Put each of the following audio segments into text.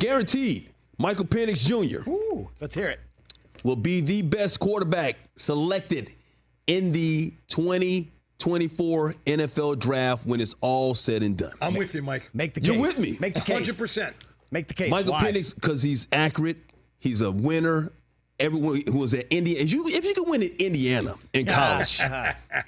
Guaranteed, Michael Penix Jr. Ooh, let's hear it. Will be the best quarterback selected in the 2024 NFL draft when it's all said and done. I'm with you, Mike. Make the case. You're with me. Make the case. 100%. Make the case. Michael Why? Penix, because he's accurate, he's a winner. Everyone who was at Indiana, if you could win at Indiana in college,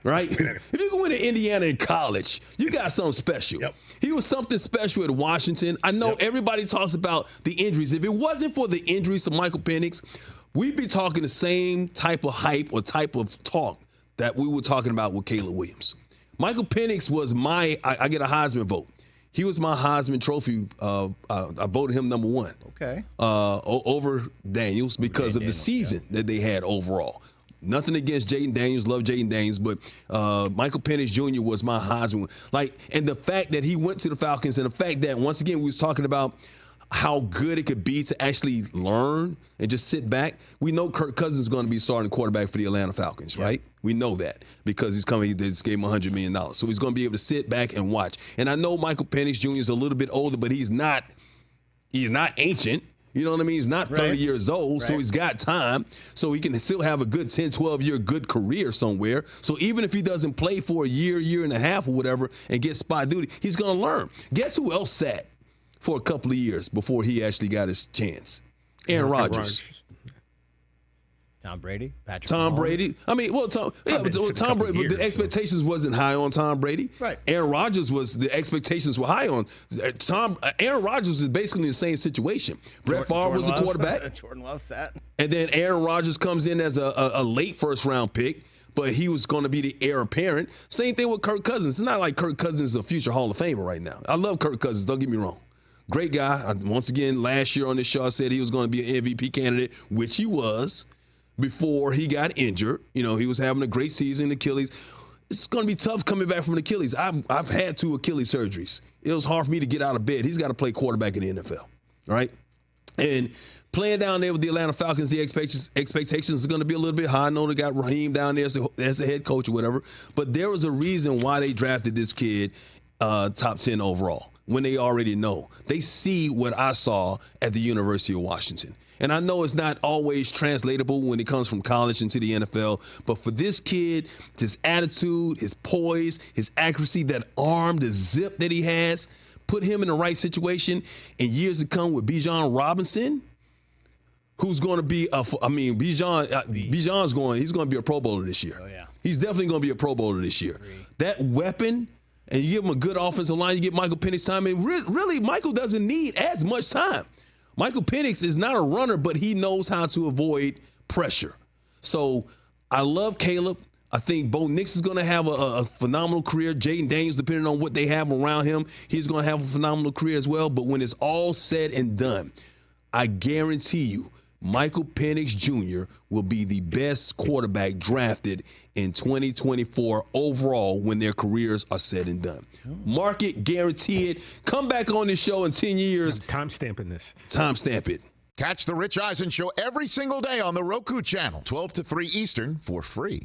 right? If you could win at Indiana in college, you got something special. Yep. He was something special at Washington. I know everybody talks about the injuries. If it wasn't for the injuries to Michael Penix, we'd be talking the same type of hype or type of talk that we were talking about with Caleb Williams. Michael Penix was I get a Heisman vote. He was my Heisman Trophy. I voted him number one. Okay. Over Daniels because of the season that they had overall. Nothing against Jaden Daniels. Love Jaden Daniels. But Michael Penix Jr. was my Heisman. And the fact that he went to the Falcons and the fact that, once again, we was talking about how good it could be to actually learn and just sit back. We know Kirk Cousins is going to be starting quarterback for the Atlanta Falcons, right? We know that because he's coming. They just gave him $100 million. So he's going to be able to sit back and watch. And I know Michael Penix Jr. is a little bit older, but he's not ancient. You know what I mean? He's not 30 years old, so he's got time. So he can still have a good 10, 12-year good career somewhere. So even if he doesn't play for a year and a half or whatever and get spot duty, he's going to learn. Guess who else sat for a couple of years before he actually got his chance? Aaron Rodgers. Tom Brady, Patrick Tom Mahomes. Brady. I mean, well, Tom Brady, but the expectations wasn't high on Tom Brady. Right. Aaron Rodgers the expectations were high on. Aaron Rodgers is basically in the same situation. Brett Favre was the quarterback. Jordan Love sat. And then Aaron Rodgers comes in as a late first-round pick, but he was going to be the heir apparent. Same thing with Kirk Cousins. It's not like Kirk Cousins is a future Hall of Famer right now. I love Kirk Cousins, don't get me wrong. Great guy. Once again, last year on this show, I said he was going to be an MVP candidate, which he was before he got injured. You know, he was having a great season, Achilles. It's going to be tough coming back from an Achilles. I've had 2 Achilles surgeries. It was hard for me to get out of bed. He's got to play quarterback in the NFL, all right? And playing down there with the Atlanta Falcons, the expectations is going to be a little bit high. I know they got Raheem down there as the head coach or whatever, but there was a reason why they drafted this kid top 10 overall when they already know. They see what I saw at the University of Washington. And I know it's not always translatable when it comes from college into the NFL, but for this kid, his attitude, his poise, his accuracy, that arm, the zip that he has, put him in the right situation in years to come with Bijan Robinson, who's going to be Bijan's he's going to be a Pro Bowler this year. Oh, yeah. He's definitely going to be a Pro Bowler this year. That weapon, and you give him a good offensive line, you get Michael Penix time, and really Michael doesn't need as much time. Michael Penix is not a runner, but he knows how to avoid pressure. So I love Caleb. I think Bo Nix is going to have a phenomenal career. Jaden Daniels, depending on what they have around him, he's going to have a phenomenal career as well. But when it's all said and done, I guarantee you, Michael Penix Jr. will be the best quarterback drafted in 2024 overall when their careers are said and done. Mark it, guarantee it. Come back on this show in 10 years. I'm time-stamping this. Time-stamp it. Catch the Rich Eisen Show every single day on the Roku channel, 12 to 3 Eastern, for free.